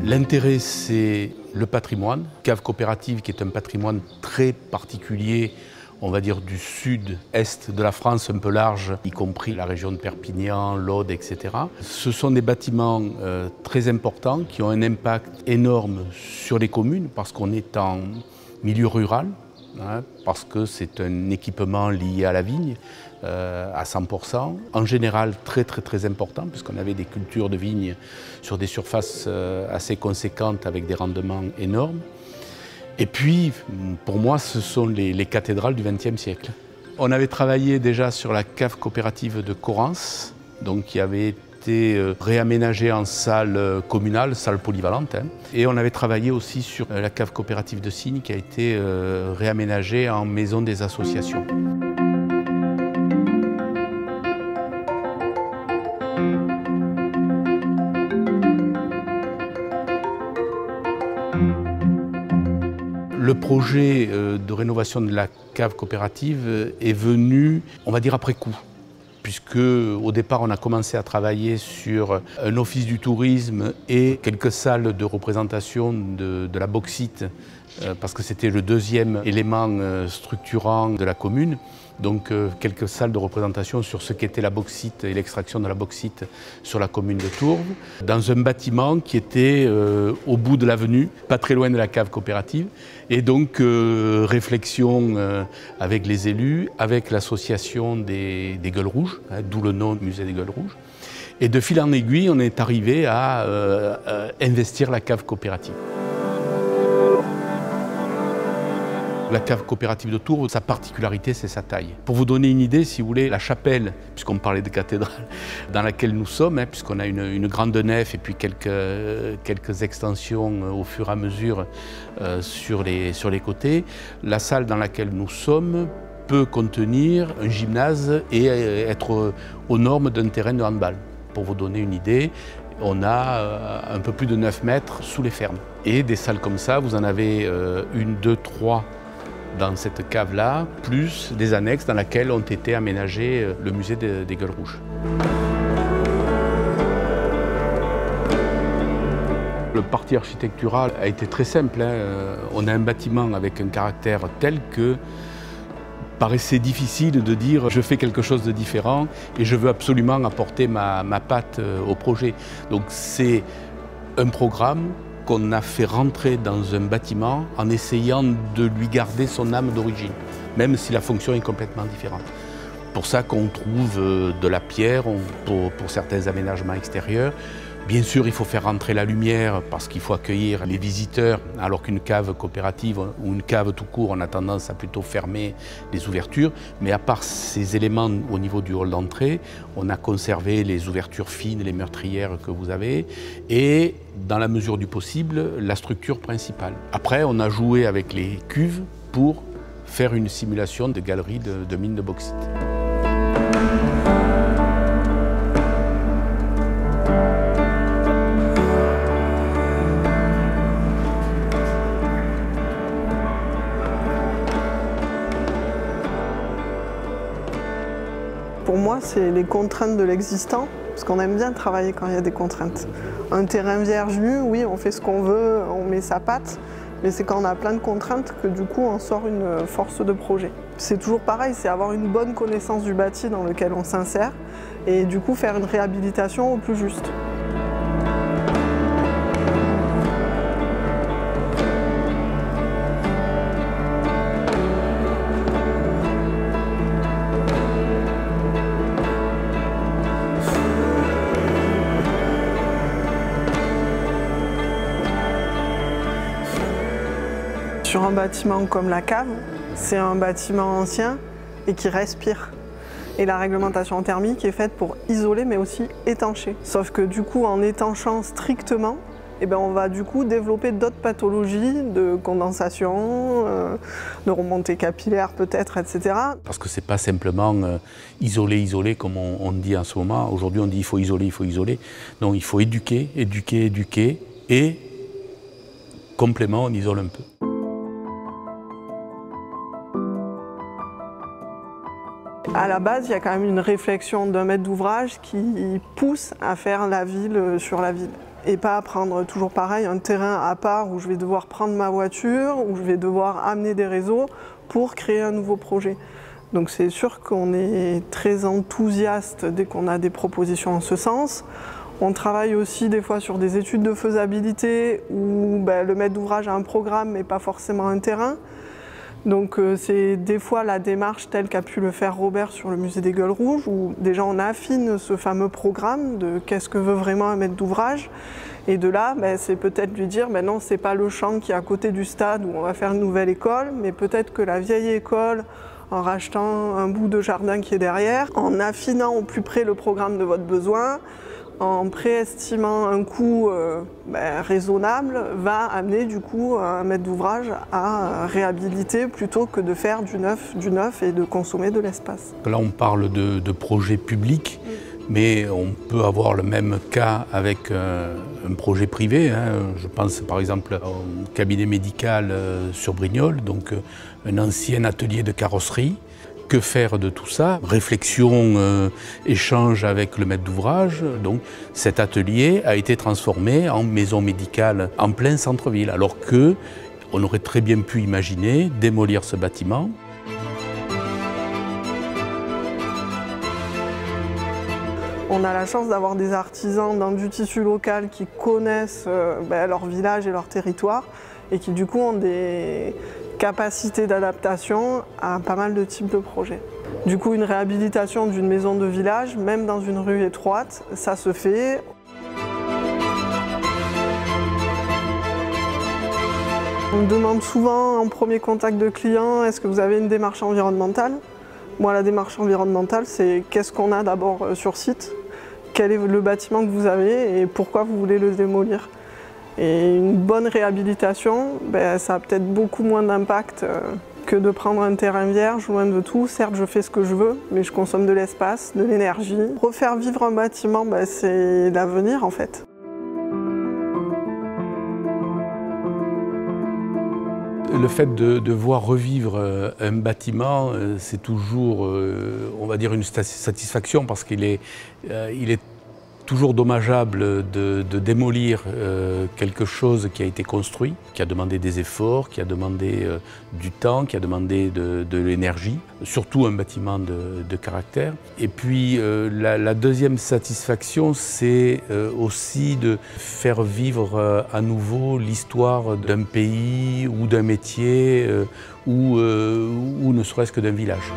L'intérêt, c'est le patrimoine. Cave coopérative, qui est un patrimoine très particulier, on va dire du sud-est de la France, un peu large, y compris la région de Perpignan, l'Aude, etc. Ce sont des bâtiments très importants qui ont un impact énorme sur les communes parce qu'on est en milieu rural, parce que c'est un équipement lié à la vigne à 100%. En général, très important, puisqu'on avait des cultures de vignes sur des surfaces assez conséquentes avec des rendements énormes. Et puis, pour moi, ce sont les cathédrales du XXe siècle. On avait travaillé déjà sur la cave coopérative de Correns, donc qui avait été réaménagée en salle communale, salle polyvalente. Et on avait travaillé aussi sur la cave coopérative de Signes, qui a été réaménagée en maison des associations. Le projet de rénovation de la cave coopérative est venu, on va dire, après coup. Puisque au départ, on a commencé à travailler sur un office du tourisme et quelques salles de représentation de la bauxite, parce que c'était le deuxième élément structurant de la commune. Donc quelques salles de représentation sur ce qu'était la bauxite et l'extraction de la bauxite sur la commune de Tourves, dans un bâtiment qui était au bout de l'avenue, pas très loin de la cave coopérative. Et donc réflexion avec les élus, avec l'association des Gueules Rouges, d'où le nom Musée des Gueules Rouges. Et de fil en aiguille, on est arrivé à investir la cave coopérative. La cave coopérative de Tours, sa particularité, c'est sa taille. Pour vous donner une idée, si vous voulez, la chapelle, puisqu'on parlait de cathédrale, dans laquelle nous sommes, puisqu'on a une grande nef et puis quelques extensions au fur et à mesure sur les côtés, la salle dans laquelle nous sommes peut contenir un gymnase et être aux normes d'un terrain de handball. Pour vous donner une idée, on a un peu plus de 9 mètres sous les fermes. Et des salles comme ça, vous en avez une, deux, trois dans cette cave-là, plus des annexes dans lesquelles ont été aménagés le musée des Gueules Rouges. Le parti architectural a été très simple. On a un bâtiment avec un caractère tel que paraissait difficile de dire je fais quelque chose de différent et je veux absolument apporter ma patte au projet. Donc c'est un programme qu'on a fait rentrer dans un bâtiment en essayant de lui garder son âme d'origine, même si la fonction est complètement différente. Pour ça qu'on trouve de la pierre pour certains aménagements extérieurs. Bien sûr, il faut faire rentrer la lumière parce qu'il faut accueillir les visiteurs, alors qu'une cave coopérative ou une cave tout court, on a tendance à plutôt fermer les ouvertures. Mais à part ces éléments au niveau du hall d'entrée, on a conservé les ouvertures fines, les meurtrières que vous avez, et dans la mesure du possible, la structure principale. Après, on a joué avec les cuves pour faire une simulation de galerie de mines de bauxite. Pour moi, c'est les contraintes de l'existant, parce qu'on aime bien travailler quand il y a des contraintes. Un terrain vierge nu, oui, on fait ce qu'on veut, on met sa patte, mais c'est quand on a plein de contraintes que du coup on sort une force de projet. C'est toujours pareil, c'est avoir une bonne connaissance du bâti dans lequel on s'insère et du coup faire une réhabilitation au plus juste. Sur un bâtiment comme la cave, c'est un bâtiment ancien et qui respire. Et la réglementation thermique est faite pour isoler mais aussi étancher. Sauf que du coup, en étanchant strictement, on va du coup développer d'autres pathologies de condensation, de remontée capillaire peut-être, etc. Parce que c'est pas simplement isoler comme on dit en ce moment. Aujourd'hui on dit il faut isoler. Non, il faut éduquer et complément on isole un peu. À la base, il y a quand même une réflexion d'un maître d'ouvrage qui pousse à faire la ville sur la ville. Et pas à prendre toujours pareil un terrain à part où je vais devoir prendre ma voiture, où je vais devoir amener des réseaux pour créer un nouveau projet. Donc c'est sûr qu'on est très enthousiaste dès qu'on a des propositions en ce sens. On travaille aussi des fois sur des études de faisabilité où le maître d'ouvrage a un programme mais pas forcément un terrain. Donc c'est des fois la démarche telle qu'a pu le faire Robert sur le musée des Gueules Rouges, où déjà on affine ce fameux programme de qu'est-ce que veut vraiment un maître d'ouvrage. Et de là, c'est peut-être lui dire, non, c'est pas le champ qui est à côté du stade où on va faire une nouvelle école, mais peut-être que la vieille école, en rachetant un bout de jardin qui est derrière, en affinant au plus près le programme de votre besoin, en préestimant un coût raisonnable, va amener du coup un maître d'ouvrage à réhabiliter plutôt que de faire du neuf et de consommer de l'espace. Là on parle de projets publics, mais on peut avoir le même cas avec un projet privé. Je pense par exemple au cabinet médical sur Brignoles, donc un ancien atelier de carrosserie. Que faire de tout ça? Réflexion, échange avec le maître d'ouvrage. Donc cet atelier a été transformé en maison médicale en plein centre-ville, alors qu'on aurait très bien pu imaginer démolir ce bâtiment. On a la chance d'avoir des artisans dans du tissu local qui connaissent leur village et leur territoire et qui du coup ont des capacités d'adaptation à pas mal de types de projets. Du coup, une réhabilitation d'une maison de village, même dans une rue étroite, ça se fait. On me demande souvent en premier contact de client, est-ce que vous avez une démarche environnementale? Moi, la démarche environnementale, c'est qu'est-ce qu'on a d'abord sur site, quel est le bâtiment que vous avez et pourquoi vous voulez le démolir. Et une bonne réhabilitation, ça a peut-être beaucoup moins d'impact que de prendre un terrain vierge, loin de tout. Certes, je fais ce que je veux, mais je consomme de l'espace, de l'énergie. Refaire vivre un bâtiment, c'est l'avenir en fait. Le fait de voir revivre un bâtiment, c'est toujours, on va dire, une satisfaction parce qu'il est toujours dommageable de démolir quelque chose qui a été construit, qui a demandé des efforts, qui a demandé du temps, qui a demandé de l'énergie, surtout un bâtiment de caractère. Et puis la deuxième satisfaction, c'est aussi de faire vivre à nouveau l'histoire d'un pays ou d'un métier ou ne serait-ce que d'un village.